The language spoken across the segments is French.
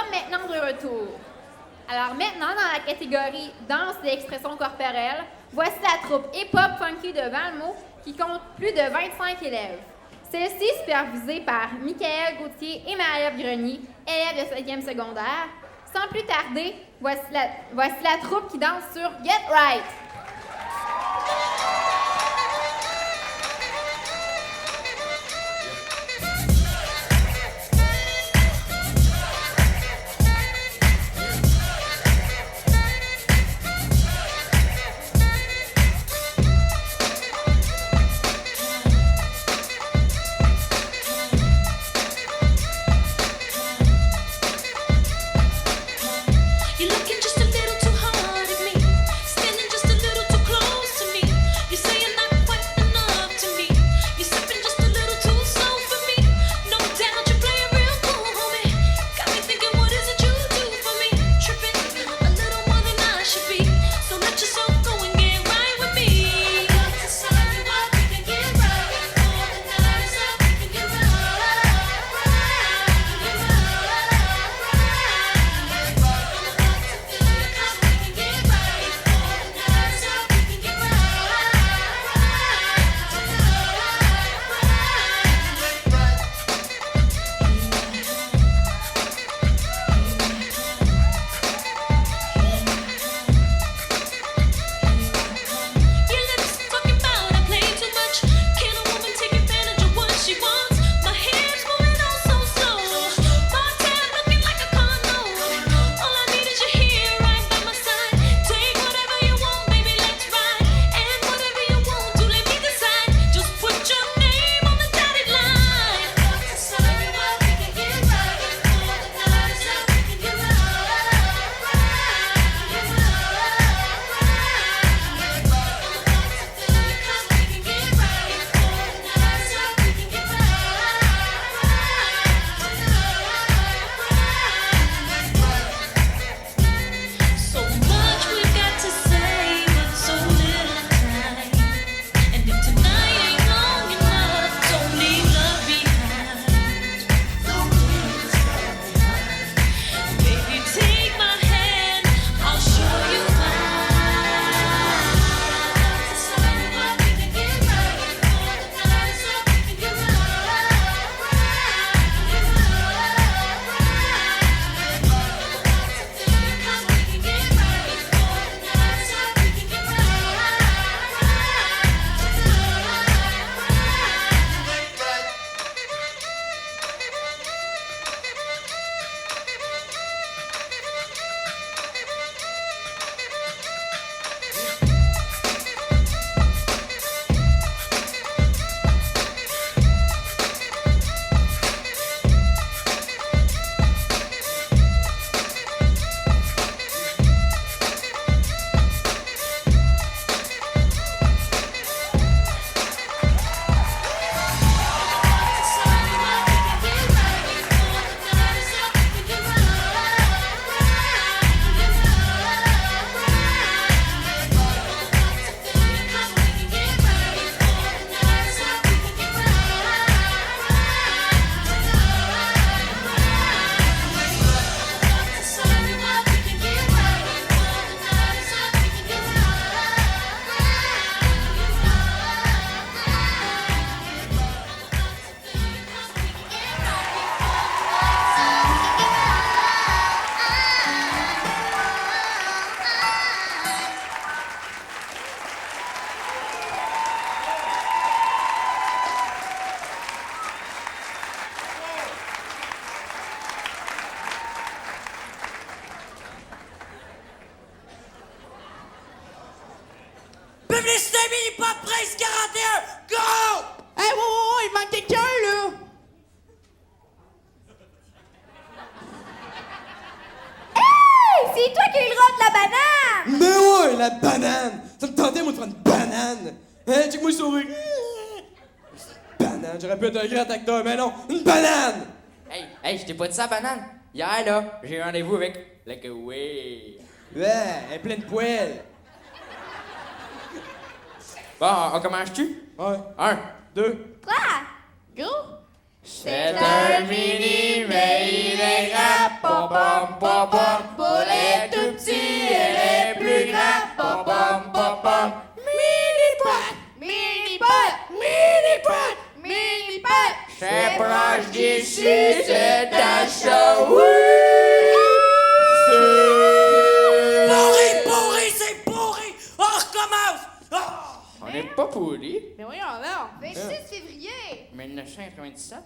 maintenant de retour. Alors maintenant, dans la catégorie danse et expression corporelle, voici la troupe hip-hop funky de Valmont qui compte plus de 25 élèves. Celle-ci supervisée par Michael Gauthier et Marie-Ève Grenier, élèves de 5e secondaire. Sans plus tarder, voici la troupe qui danse sur Get Right. Publicité mini-pop Prince 41! Go! Hey, ouais, il manque quelqu'un, là! Hey! C'est toi qui as eu le droit de la banane! Mais ouais, la banane! Ça me tentait, moi, de prendre une banane! Hein, check-moi sourire! Banane, j'aurais pu être un grand acteur, mais non! Une banane! Hey, je t'ai pas dit ça, banane? Hier, là, j'ai eu rendez-vous avec le Koué. Ouais, elle est pleine de poêles! Bon, on commence-tu? Ouais. 1, 2. Quoi? Go! C'est un mini, mais il est rap, pom pom pom. Pour les tout petits et les plus grands. Pom pom pom pom. Mini-pot, mini-pot, mini-pot, mini-pot. C'est proche d'ici, c'est un show. Pourri, pourri, c'est pourri. On recommence. On n'est pas pourri. Mais voyons alors. 26 février! 1997.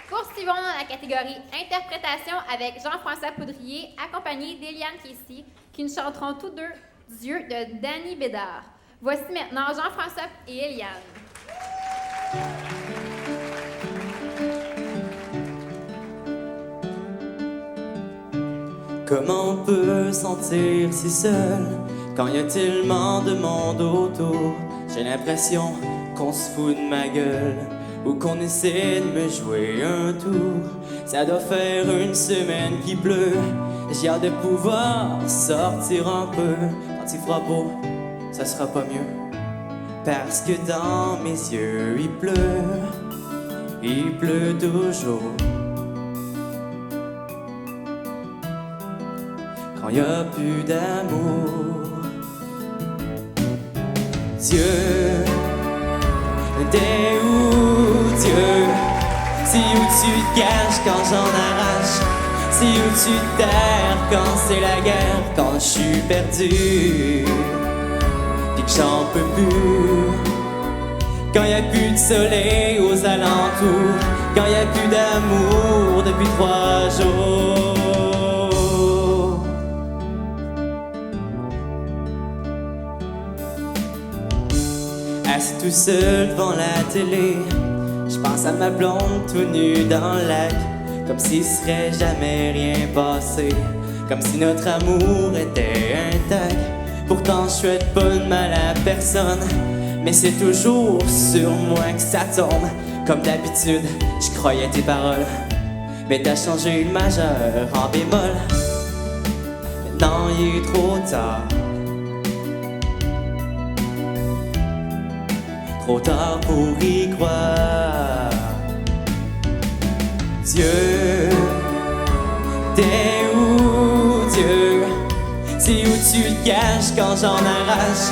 Poursuivons dans la catégorie interprétation avec Jean-François Poudrier, accompagné d'Eliane Kessy, qui nous chanteront tous deux Dieu de Danny Bédard. Voici maintenant Jean-François et Eliane. Comment on peut sentir si seul quand y a tellement de monde autour? J'ai l'impression qu'on se fout de ma gueule ou qu'on essaie de me jouer un tour. Ça doit faire une semaine qu'il pleut. J'ai hâte de pouvoir sortir un peu. Quand il fera beau, ça sera pas mieux. Parce que dans mes yeux il pleut toujours. Quand y a plus d'amour, Dieu, t'es où, Dieu? C'est où tu te caches quand j'en arrache? C'est où tu te terres quand c'est la guerre? Quand je suis perdu, pis que j'en peux plus. Quand y a plus de soleil aux alentours, quand y a plus d'amour depuis 3 jours. Assis tout seul devant la télé, je pense à ma blonde tout nue dans le lac, comme s'il serait jamais rien passé, comme si notre amour était intact. Pourtant je souhaite pas de mal à personne, mais c'est toujours sur moi que ça tombe. Comme d'habitude, je croyais tes paroles, mais t'as changé le majeur en bémol. Maintenant il est trop tard, trop tard pour y croire. Dieu, t'es où, Dieu? C'est où tu te caches quand j'en arrache?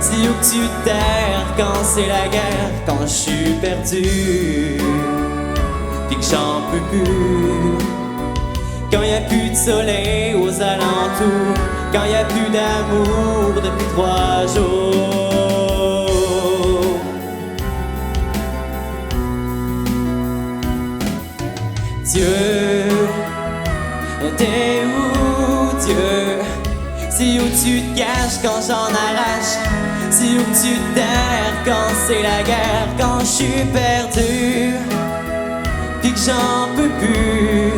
C'est où que tu te terres quand c'est la guerre? Quand je suis perdu, pis que j'en peux plus. Quand y a plus de soleil aux alentours, quand y a plus d'amour depuis 3 jours. Dieu, t'es où, Dieu? C'est où tu te caches quand j'en arrache? C'est où tu te terres quand c'est la guerre? Quand je suis perdu, pis que j'en peux plus.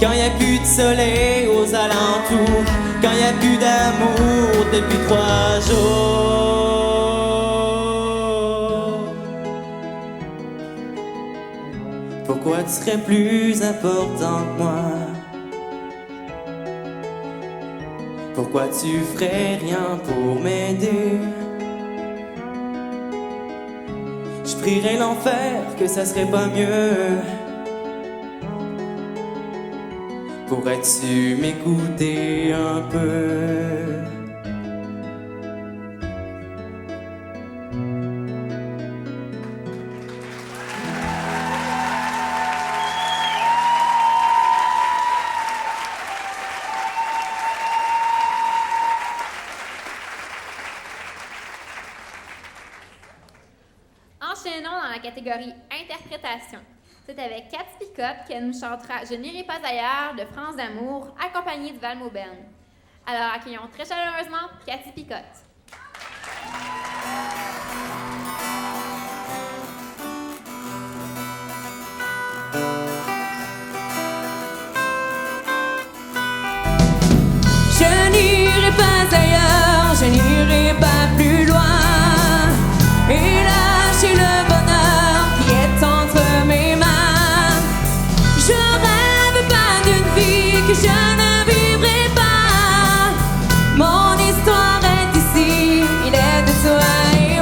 Quand y a plus de soleil aux alentours, quand y a plus d'amour depuis 3 jours. Pourquoi tu serais plus important que moi? Pourquoi tu ferais rien pour m'aider? Je prierais l'enfer que ça serait pas mieux. Pourrais-tu m'écouter un peu? Enchaînons dans la catégorie interprétation. C'est avec Cathy Picotte qu'elle nous chantera Je n'irai pas ailleurs de France d'amour, accompagnée de Val Mauberne. Alors accueillons très chaleureusement Cathy Picotte. Je n'irai pas ailleurs, je n'irai pas plus loin. Et lâcher le bonheur qui est entre mes mains. Je rêve pas d'une vie que je ne vivrai pas. Mon histoire est ici, il est de toi et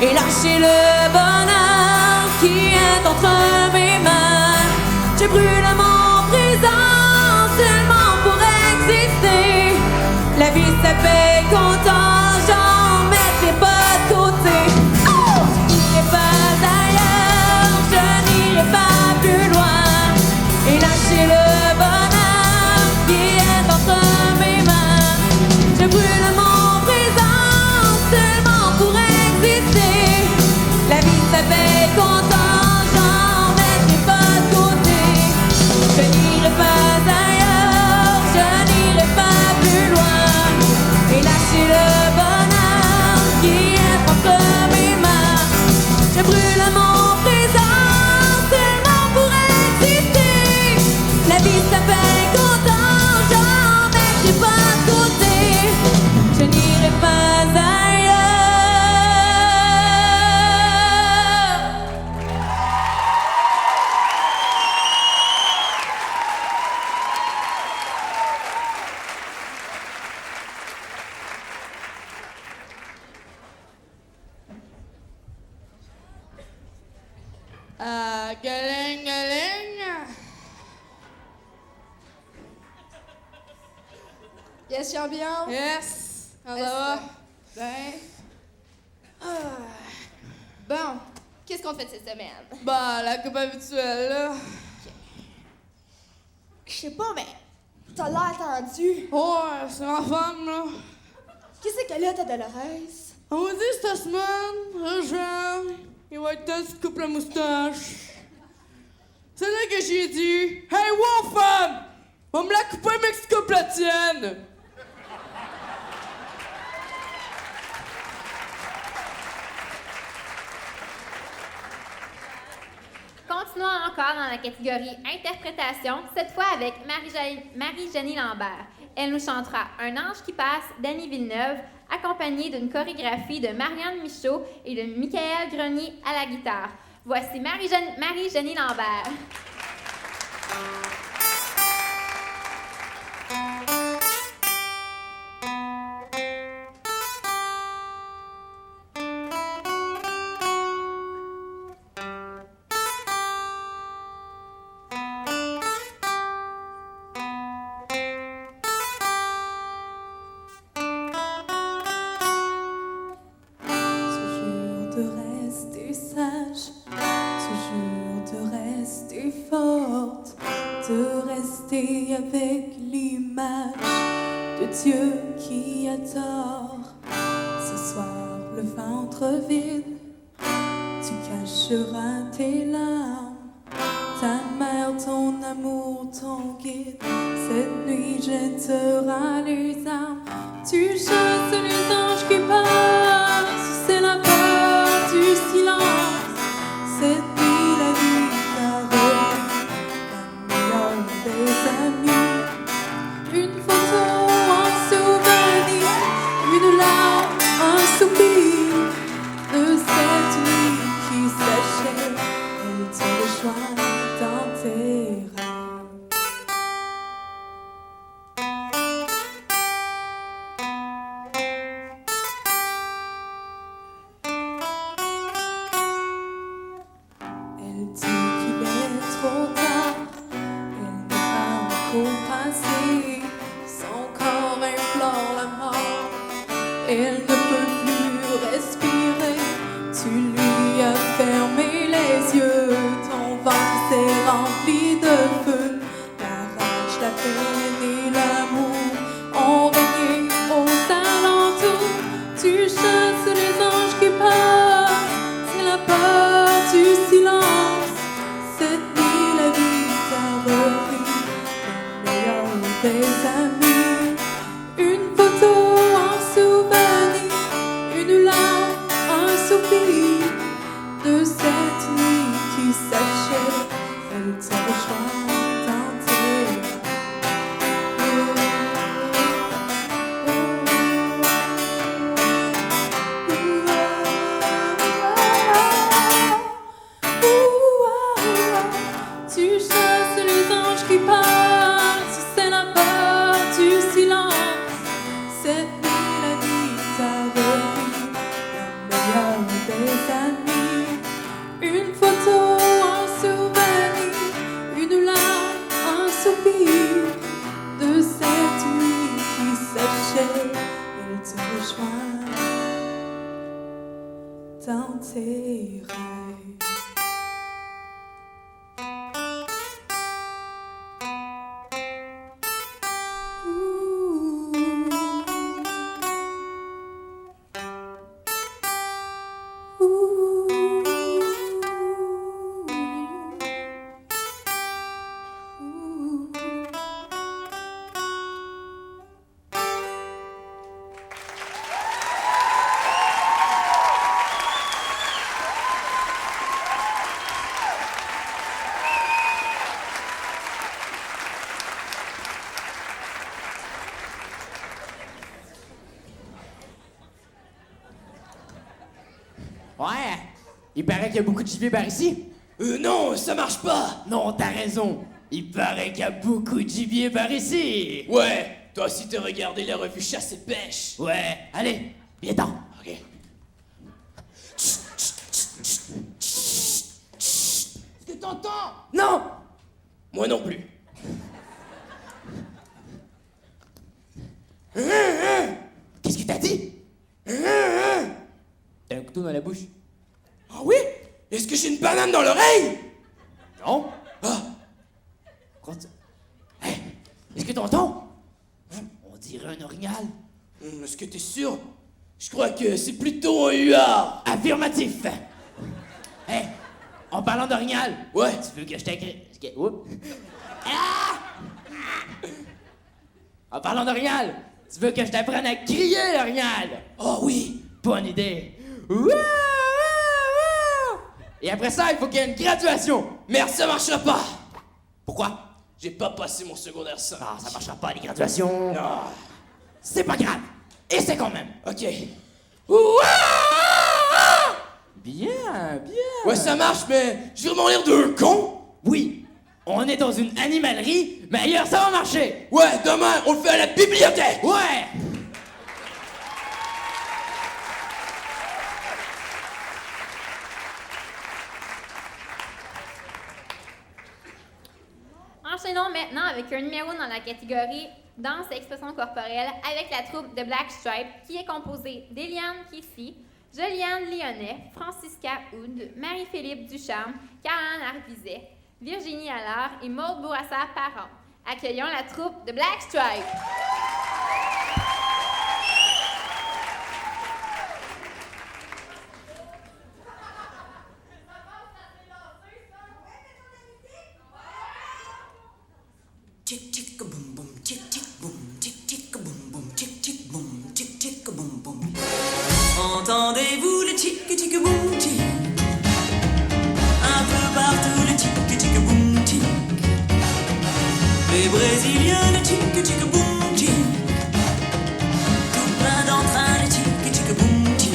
et lâcher le bonheur qui est entre mes mains. Je brûle mon présent seulement pour exister. La vie ça fait content, j'en mettrai pas de côté. Oh! Je n'irai pas ailleurs, je n'irai pas plus loin, et lâcher le bonheur qui est entre mes mains. Je brûle mon présent seulement pour exister. La vie ça fait content, j'en mettrai pas de côté. Je n'irai pas ailleurs, je n'irai pas plus loin, et lâcher le bonheur qui est entre mes mains. Je brûle mon présent seulement pour exister. La vie ça fait content, j'en mettrai pas de côté. Je n'irai pas ailleurs. Galing, galing. Yes, champion. Yes. Ça va? Ben. Bon, qu'est-ce qu'on fait cette semaine? Bah, la coupe habituelle, là. Je sais pas, mais t'as l'air tendu. Ouais, c'est ma femme, là. Qu'est-ce qu'elle a, ta Dolores? On m'a dit cette semaine, Jean, il va être temps que tu coupes la moustache. C'est là que j'ai dit, hey, wow, femme! Va me la couper, mais que tu coupes la tienne! Continuons encore dans la catégorie interprétation, cette fois avec Marie-Jenny Lambert. Elle nous chantera Un ange qui passe d'Annie Villeneuve, accompagnée d'une chorégraphie de Marianne Michaud et de Michael Grenier à la guitare. Voici Marie-Jenny Lambert. De rester avec l'image de Dieu qui adore. Ce soir, le ventre vide, tu cacheras tes larmes, ta mère, ton amour, ton guide. Cette nuit, jettera les armes, tu chasses les anges qui passent, c'est la peur du silence. Cette nuit, la vie t'arrête. Des amis, une photo, un souvenir, une larme, un soupir de cette nuit qui s'achève. Elle te rejoint dans tes rêves. Elle dit qu'il est trop tard. Passé, son corps implore la mort. Elle ne peut plus respirer. Tu lui as fermé les yeux. Ton ventre s'est rempli de feu. La rage, la peine et l'amour ont régné aux alentours. Tu chasses les anges qui passent. C'est la peur du silence. Cette nuit, la vie t'a repris. Des amis, une photo, un souvenir, une larme, un soupir de cette nuit qui s'achève. Elle te rejoint dans tes tu chasses les anges qui passent. C'est la peur du silence. Cette nuit, la vie t'a repris. La meilleure des dans tes rêves. Ouais, il paraît qu'il y a beaucoup de gibier par ici. Non, ça marche pas. Non, t'as raison. Il paraît qu'il y a beaucoup de gibier par ici. Ouais, toi aussi t'as regardé la revue Chasse et Pêche. Ouais, allez, viens-t'en. Ok. Est-ce que t'entends? Non! Moi non plus. Qu'est-ce que t'as dit? T'as un couteau dans la bouche? Ah oui? Est-ce que j'ai une banane dans l'oreille? Non. Ah, Quoi ça? Hey, est-ce que t'entends? On dirait un orignal. est-ce que t'es sûr? Je crois que c'est plutôt un huard. Affirmatif. Hey, en parlant d'orignal. Ouais. Tu veux que je t'écris... Oups. Ah! En parlant d'orignal, tu veux que je t'apprenne à crier l'orignal? Oh oui. Bonne idée. Ouah, ouah, ouah. Et après ça, il faut qu'il y ait une graduation. Merde, ça marchera pas. Pourquoi? J'ai pas passé mon secondaire 5. Ah, ça marchera pas, les graduations. Ah, C'est pas grave. Essaie quand même. ok. Bien, bien. Ouais, ça marche, mais je vais vraiment l'air d'un con. Oui, on est dans une animalerie, mais ailleurs ça va marcher. Ouais, demain, on le fait à la bibliothèque. Ouais. Enchaînons maintenant avec un numéro dans la catégorie danse et expression corporelle avec la troupe de Black Stripe qui est composée d'Eliane Kissy, Joliane Lyonnais, Francisca Houd, Marie-Philippe Ducharme, Caroline Arvizet, Virginie Allard et Maude Bourassa-Parent. Accueillons la troupe de Black Stripe. Chick chick boom boom, chick chick boom, chick chick boom boom, chick chick boom, chick chick boom boom. Entendez-vous le chick chick boom chick? Un peu partout le chick chick boom chick. Les Brésiliens le chick chick boom chick. Tout plein d'entrain le chick chick boom chick.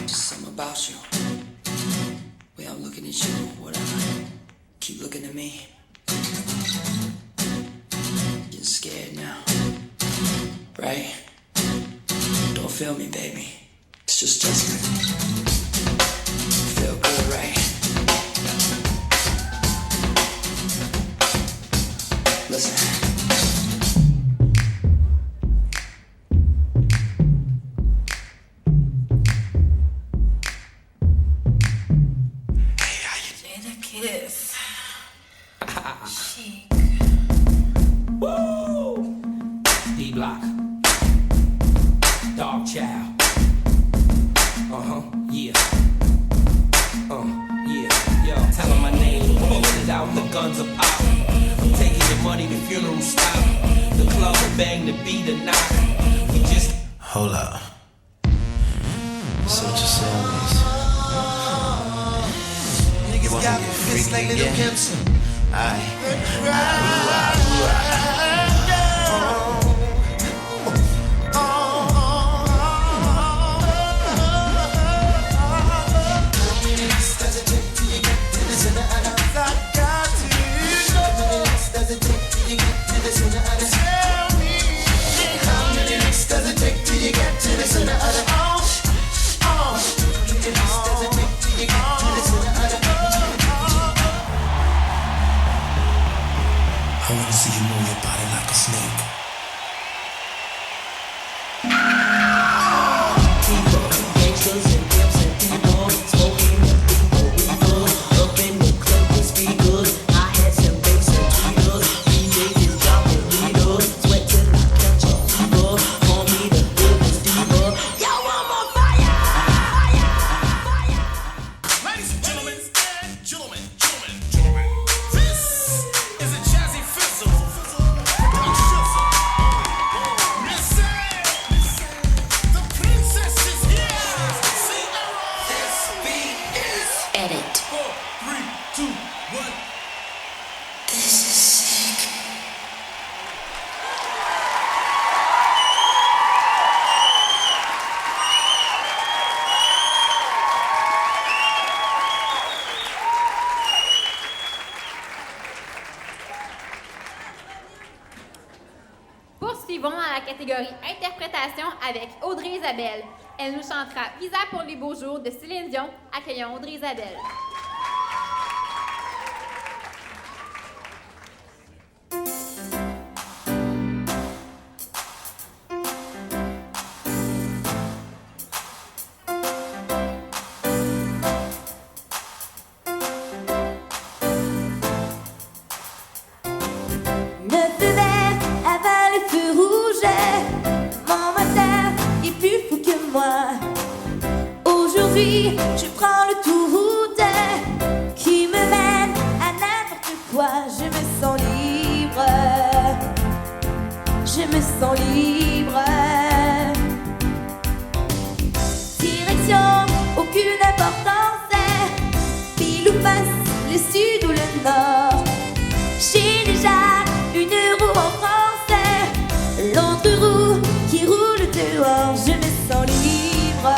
Something about you. Way I'm looking at you, whatever. Keep looking at me. Getting scared now. Right? Don't feel me, baby. It's just me. Feel good, right? Listen. Kiss. Chic. D-Block. Dog Chow. Yeah. Yeah. Yo, tell 'em my name. Pulling it out, the guns are pop. I'm taking your money, the funeral stop. The club will bang, the beat or not. You just Hold up. So what you saying is, Niggas got fists like little pimps. Does it take till you get to the center of the dans la catégorie interprétation avec Audrey Isabelle. Elle nous chantera Visa pour les beaux jours de Céline Dion. Accueillons Audrey Isabelle. Je prends le route qui me mène à n'importe quoi. Je me sens libre, je me sens libre. Direction, aucune importance, pile ou face, le sud ou le nord. J'ai déjà une roue en France, l'autre roue qui roule dehors. Je me sens libre,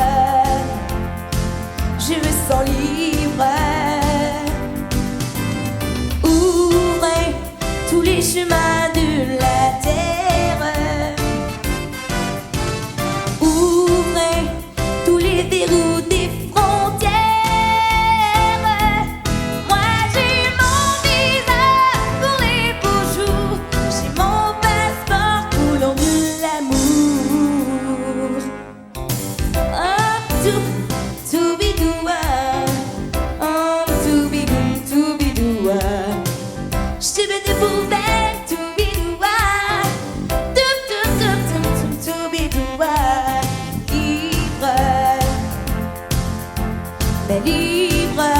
je me sens libre. Ouvrez tous les chemins de la terre. Ouvrez tous les verrous des frontières. Moi j'ai mon visa pour les beaux jours. J'ai mon passeport coulant de l'amour. Oh, tout bidoua, oh tout bidoua, je me déboule tout bidoua, tout bidoua, libre, mais libre.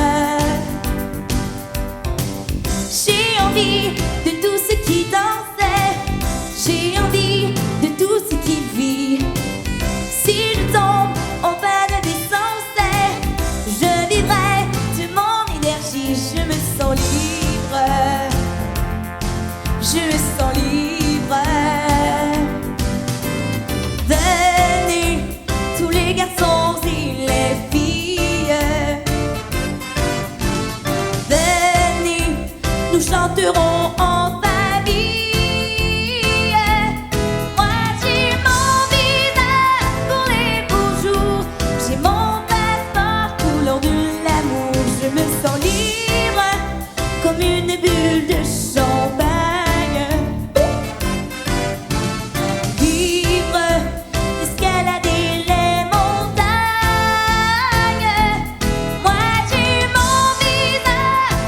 J'ai envie de tout ce qui danse, j'ai envie de tout ce qui vit. Si je tombe en panne d'essence, je vivrai de mon énergie. Je me sens libre, je me sens libre. Venez tous les garçons et les filles, venez, nous chanterons en famille. Moi j'ai mon visa pour les beaux jours, j'ai mon passeport coulant de l'amour. Je me sens libre comme une bulle de champagne. Libre d'escalader les montagnes. Moi j'ai mon visa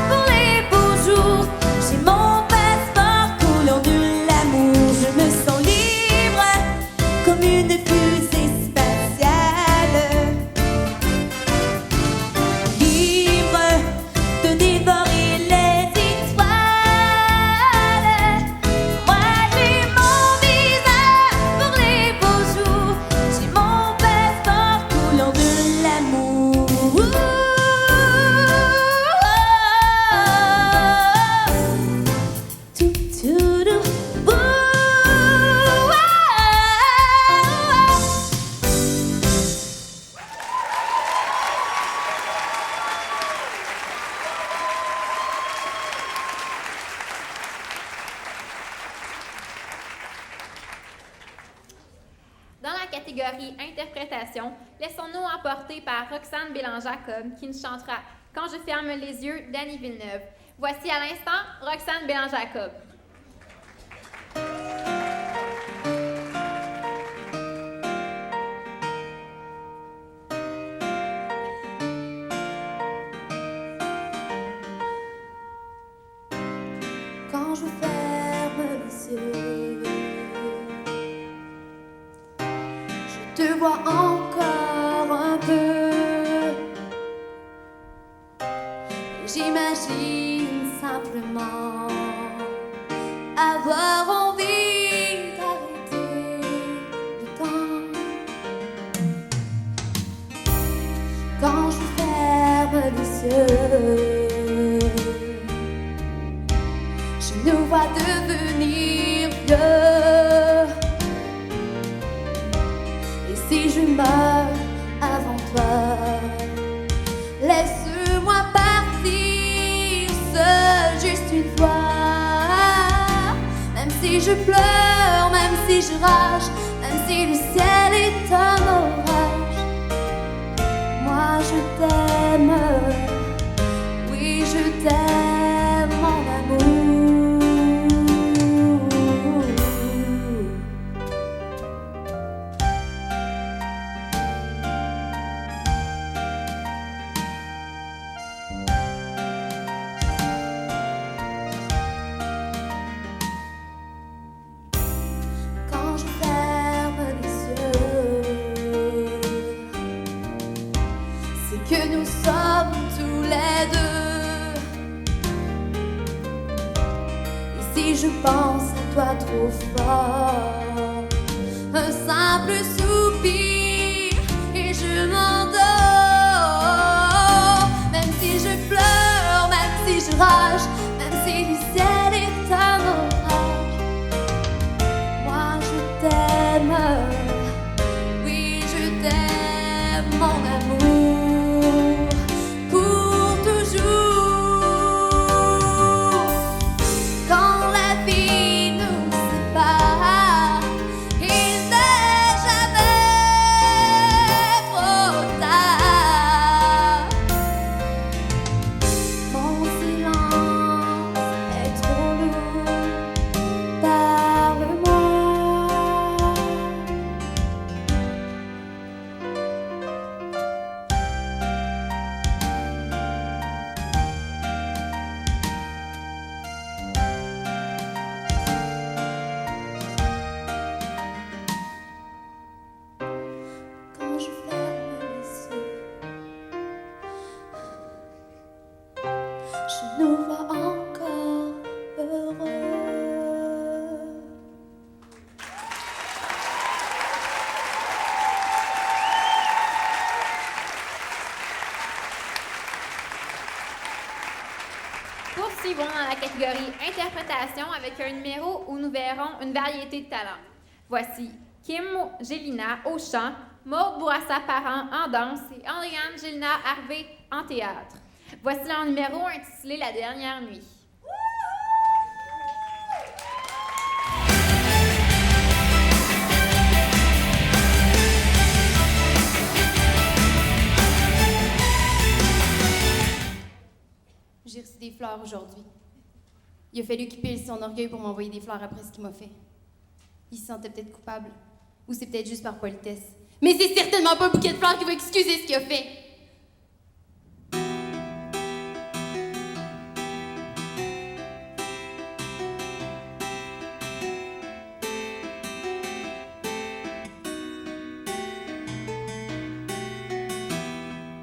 pour les beaux jours, j'ai mon passeport coulant de l'amour. Je me sens libre comme une fusée spatiale. Libre de dévorer les étoiles. Moi j'ai mon visa pour les beaux jours, j'ai mon passeport coulant de l'amour. Dans la catégorie interprétation, laissons-nous emporter par Roxane Bélan-Jacob qui nous chantera Quand je ferme les yeux d'Annie Villeneuve. Voici à l'instant Roxane Bélan-Jacob. Quand je ferme les yeux, je te vois encore un peu. J'imagine simplement avoir envie d'arrêter le temps. Quand je ferme les yeux, je nous vois devenir vieux. Et si je meurs avant toi, laisse-moi partir seul juste une fois. Même si je pleure, même si si je rage, même si le ciel est un orage. Moi je t'aime, oui je t'aime mon amour. Quand je ferme les yeux, c'est que nous sommes tous les deux. Et si je pense à toi trop fort, un simple soupir et je m'endors. Même si je pleure, même si je rage, même si le ciel est un orage. Moi je t'aime, oui je t'aime mon amour, pour toujours. Quand la vie nous sépare, il n'est jamais trop tard. Mon silence est trop lourd, parle-moi. Quand je ferme les yeux, je nous vois encore heureux. Poursuivons dans la catégorie interprétation avec un numéro où nous verrons une variété de talents. Voici Kim Gélina au chant, Maude Bourassa-Parent en danse et Andréane Gélina Harvey en théâtre. Voici leur numéro intitulé La dernière nuit. J'ai reçu des fleurs aujourd'hui. Il a fallu qu'il pile son orgueil pour m'envoyer des fleurs après ce qu'il m'a fait. Il se sentait peut-être coupable. Ou c'est peut-être juste par politesse. Mais c'est certainement pas un bouquet de fleurs qui va excuser ce qu'il a fait.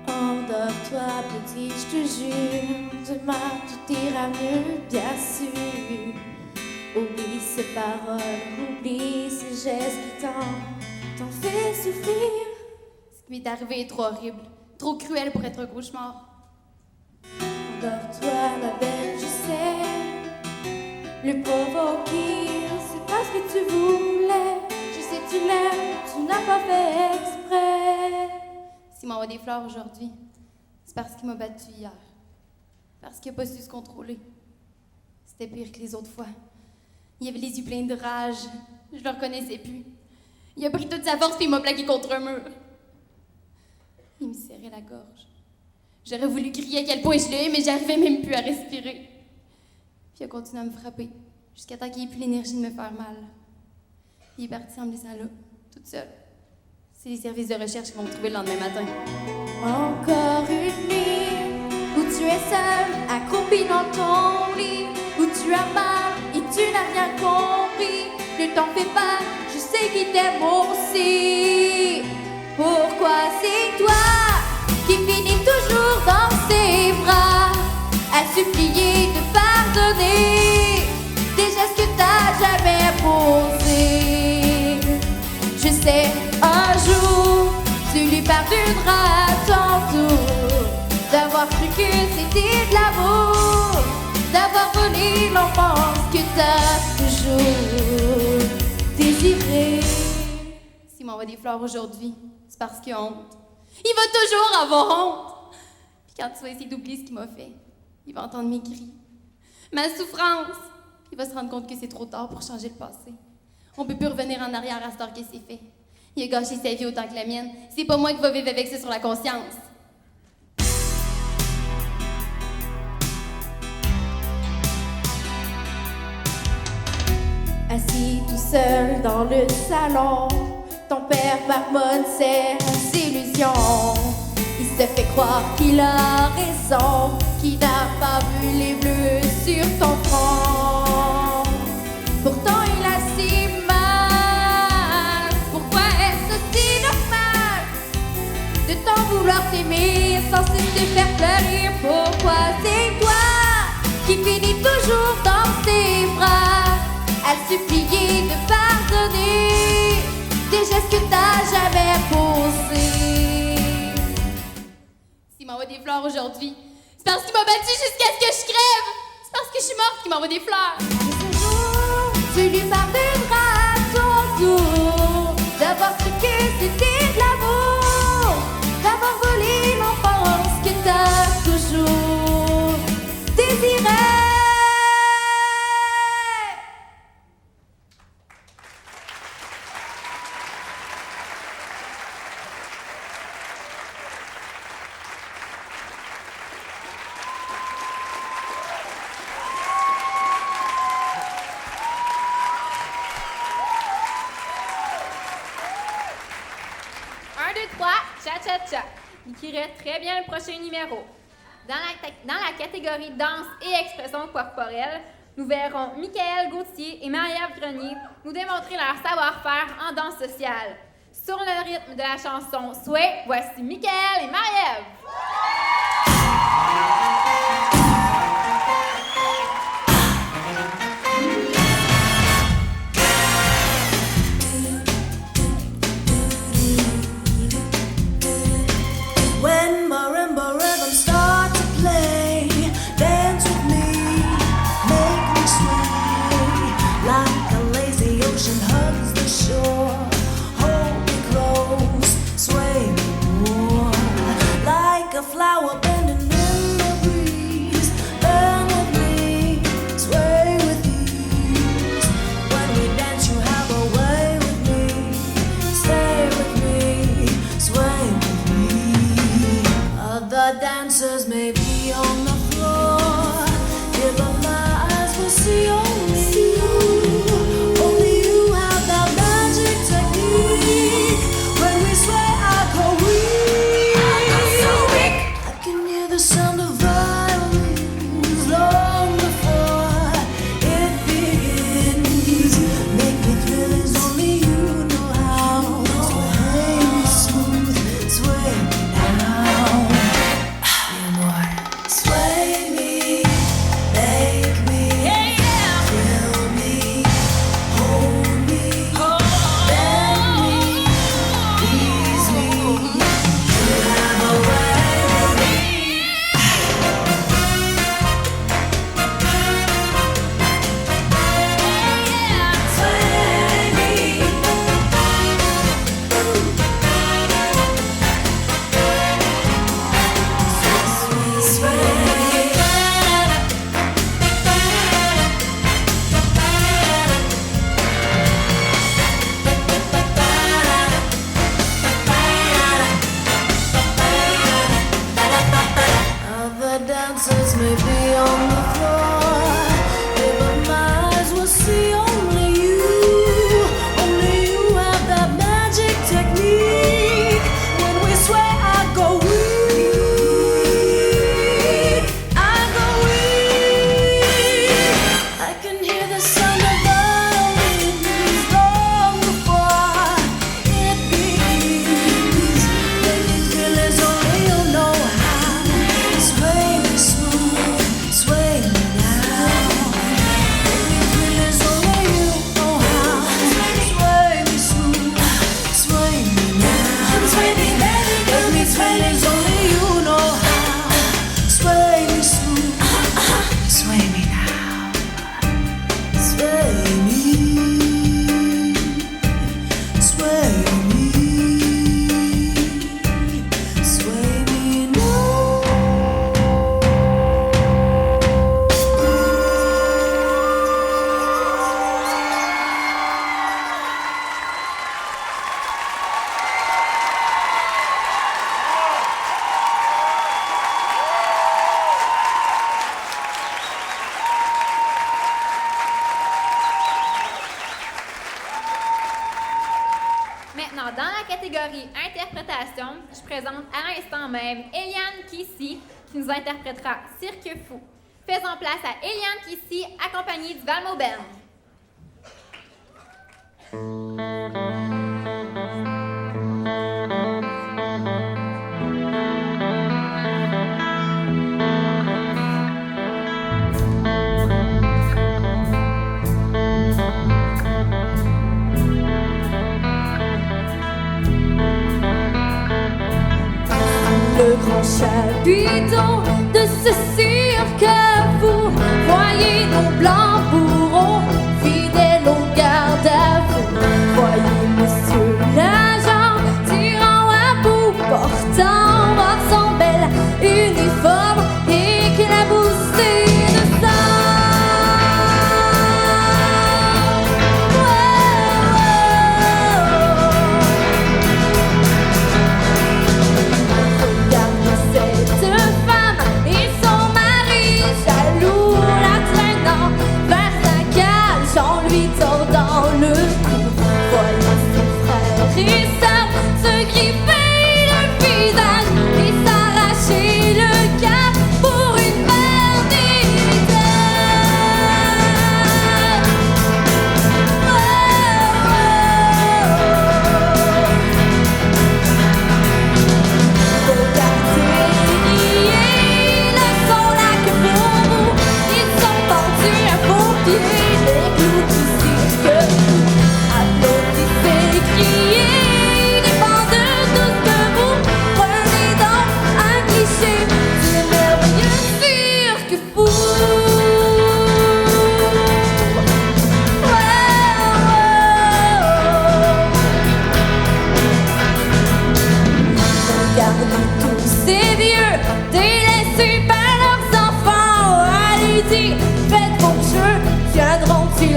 Endors-toi, petit, je te jure. Demain, tout ira mieux, bien sûr. Oublie ces paroles, oublie ces gestes qui t'ont fait souffrir. Ce qui m'est arrivé est trop horrible, trop cruel pour être un cauchemar. Endors-toi, ma belle, je sais. Le provoquer, c'est pas ce que tu voulais. Je sais que tu m'aimes, tu n'as pas fait exprès. S'il m'envoie des fleurs aujourd'hui, c'est parce qu'il m'a battu hier. Parce qu'il n'a pas su se contrôler. C'était pire que les autres fois. Il avait les yeux pleins de rage. Je le reconnaissais plus. Il a pris toute sa force et il m'a plaqué contre un mur. Il me serrait la gorge. J'aurais voulu crier à quel point je l'aimais, mais j'arrivais même plus à respirer. Puis il a continué à me frapper, jusqu'à temps qu'il n'ait plus l'énergie de me faire mal. Il est parti en me laissant là, toute seule. C'est les services de recherche qui vont me trouver le lendemain matin. Encore une nuit où tu es seule, accroupie dans ton lit, où tu as mal et tu n'as rien compris. Ne t'en fais pas, je sais qu'il t'aime aussi. Pourquoi c'est toi qui finis toujours dans ses bras, à supplier de pardonner des gestes que t'as jamais posés? Je sais, un jour, tu lui pardonneras à ton tour d'avoir cru que c'était de l'amour, d'avoir volé l'enfance que t'as toujours désirée. S'il m'envoie des fleurs aujourd'hui, c'est parce qu'il a honte. Il va toujours avoir honte. Puis quand tu vas essayer d'oublier ce qu'il m'a fait, il va entendre mes cris, ma souffrance. Puis il va se rendre compte que c'est trop tard pour changer le passé. On peut plus revenir en arrière à cette heure que c'est fait. Il a gâché sa vie autant que la mienne. C'est pas moi qui va vivre avec ça sur la conscience. Assis tout seul dans le salon, ton père marmonne ses illusions. Il se fait croire qu'il a raison, qu'il n'a pas vu les bleus sur ton front. Pourtant il a si mal. Pourquoi est-ce si normal de t'en vouloir t'aimer sans cesse te faire pleurer? Pourquoi c'est toi qui finis toujours dans ses bras à le supplier de pardonner des gestes que t'as jamais posés? S'il m'envoie des fleurs aujourd'hui, c'est parce qu'il m'a battu jusqu'à ce que je crève. C'est parce que je suis morte qu'il m'envoie des fleurs. Et ce jour, tu lui pardonneras à ton tour d'avoir cru que c'était de l'amour, d'avoir volé l'enfance que t'as toujours désiré. Cha-cha-cha, qui irait très bien le prochain numéro. Dans la catégorie danse et expression corporelle, nous verrons Michael Gauthier et Marie-Ève Grenier nous démontrer leur savoir-faire en danse sociale. Sur le rythme de la chanson Sway, voici Michael et Marie-Ève. When marimba rhythms start to play, dance with me, make me sway. Like a lazy ocean hugs the shore, hold me close, sway me more. Like a flower bending in the breeze, burn with me, sway with ease. When we dance you have a way with me, stay with me, sway with me. Other dancers may be on the floor, here but my eyes will see only you. Only you have that magic technique. When we sway, I go weak. I can hear the sound of violins long before it begins. Make me thrill as only you know how. Sway me smooth, sway me now. More. Maintenant, dans la catégorie interprétation, je présente à l'instant même Eliane Kissy, qui nous interprétera Cirque Fou. Faisons place à Eliane Kissy, accompagnée du Valmo Band. Le grand chapiteau de ce cirque vous voyez nos blancs bourreaux fidèles au garde à vous. Voyez monsieur l'agent tirant à bout, portant voir son bel uniforme éclaboussé de sang.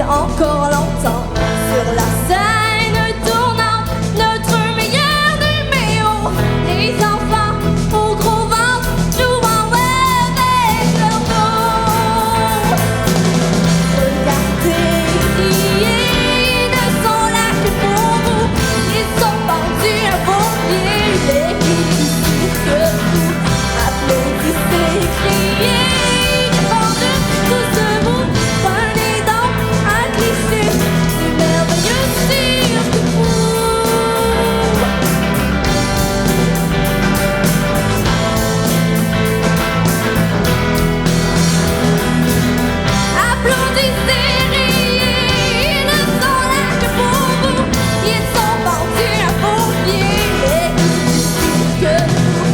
Encore longtemps sur la scène tournante, notre meilleur numéro. Les enfants au gros ventre jouent en web avec leur dos. Regardez, ils ne sont là que pour vous. Ils sont pendus à vos pieds, l'équipe du cirque fou. Applaudissez, criez, défendez tous debout. Prenez donc un cliché du merveilleux cirque fou. Applaudissez, riez, ils ne sont là que pour vous. Ils sont pendus à vos pieds, l'équipe du cirque fou.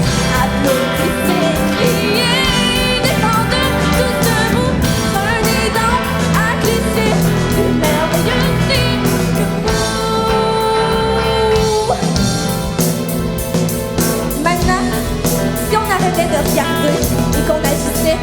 Applaudissez, criez, défendez tous debout. Prenez donc un cliché du merveilleux cirque fou. Maintenant, si on arrêtait de regarder et qu'on agissait.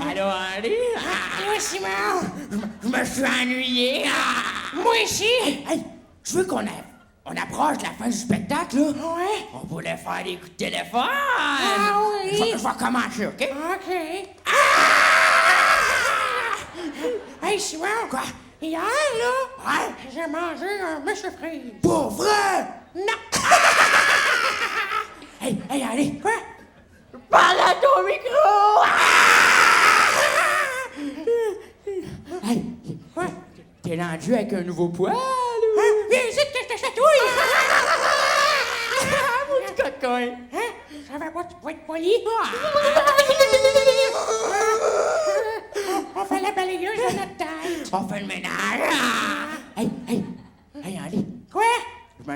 Allô, Henri? Moi, Simon, je me suis ennuyé. Moi aussi! Hey, je veux qu'on approche de la fin du spectacle, là. Ouais. On pourrait faire des coups de téléphone. Ah oui. Je vais commencer, OK? OK. Hey, Simon. Quoi? Hier, là, Ouais? j'ai mangé un monsieur frise. Pour vrai? Non. Hey, allez! Quoi? Parle à ton micro! Hey, Quoi? t'es rendu avec un nouveau poil, ou? Hein? Viens ici que je te chatouille. Mon petit coquin! Hein? Je savais pas que tu pouvais être poli. On fait la balayeuse de notre tête. On fait le ménage! Hey,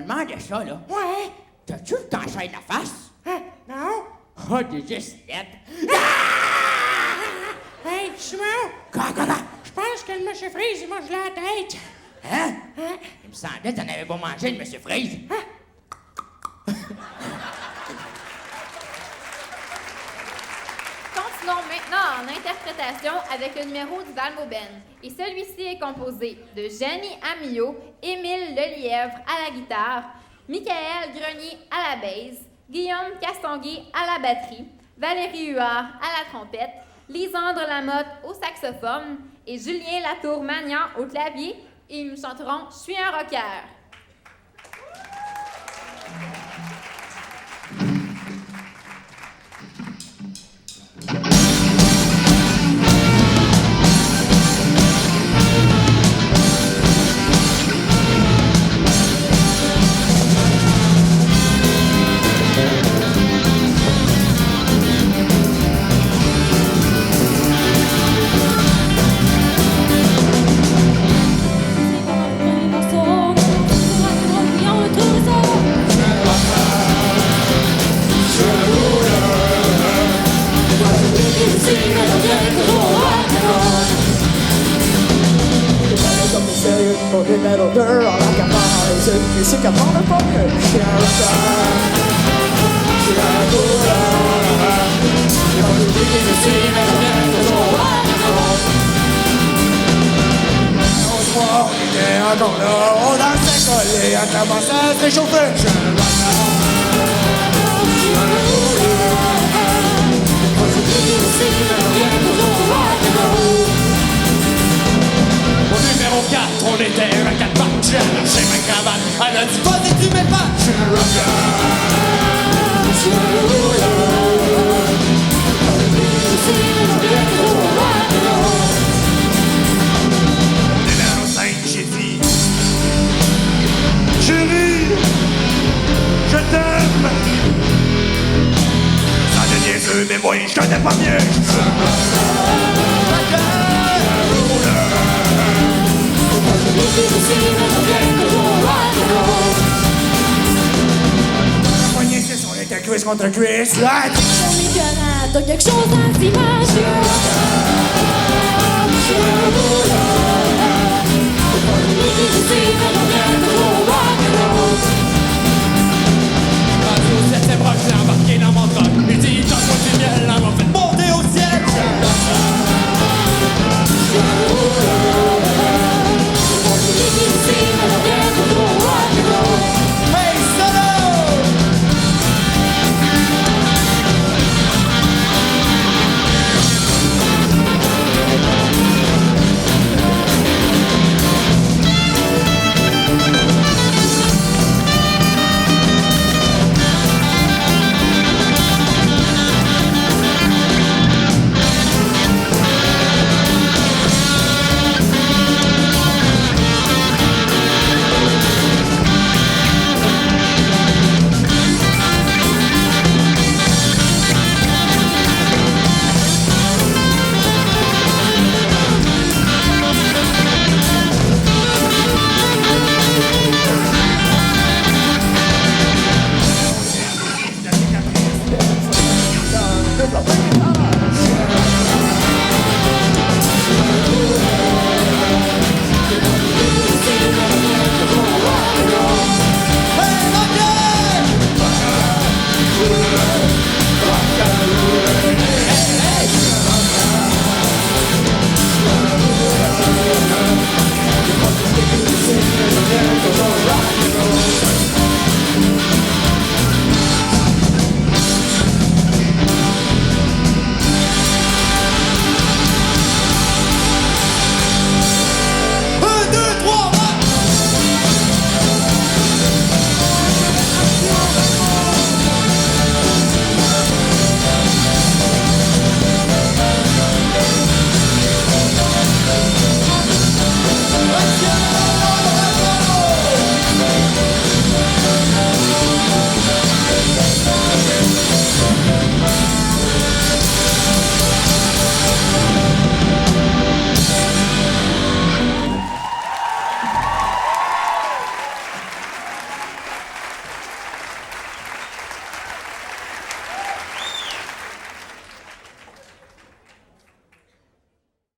me demandais ça, là. Ouais. T'as-tu le temps chaîne la face? Hein? Non? Oh, t'es juste laide. Hey, Simon! Quoi? Je pense que le monsieur Freeze, il mange la tête. Hein? Hein? Il me semblait que t'en avais pas mangé, le monsieur Freeze. Continuons maintenant en interprétation avec le numéro du Valmoben. Et celui-ci est composé de Jenny Amillot, Émile Lelièvre à la guitare, Michael Grenier à la basse, Guillaume Castonguay à la batterie, Valérie Huard à la trompette, Lisandre Lamotte au saxophone et Julien Latour-Magnan au clavier. Et ils nous chanteront « Je suis un rocker ». Pour numéro 2 en la cavale, c'est une musique à prendre pas mieux. Je suis un rocker, je suis un couleur. Et quand je dis que je suis, mais je viens toujours on se voit, on était encore là, on dansait collé, on commençait à se réchauffer. Je suis un rocker, je suis un couleur. Et quand je dis que je suis, mais je viens toujours Au numéro 4, on était à 4 pattes. J'ai lâché ma cravate, elle a dit vas-y tu mets pas. Je suis un rocker, je suis un rocker. Numéro 5, j'ai dit chérie, je t'aime. Ça de niaiseux, mais moi je connais pas mieux. Je suis un rocker. La poignée, c'est son était cuisse contre cuisse. Sur mes gueulards, t'as quelque chose à s'imaginer. Je suis un rouleur.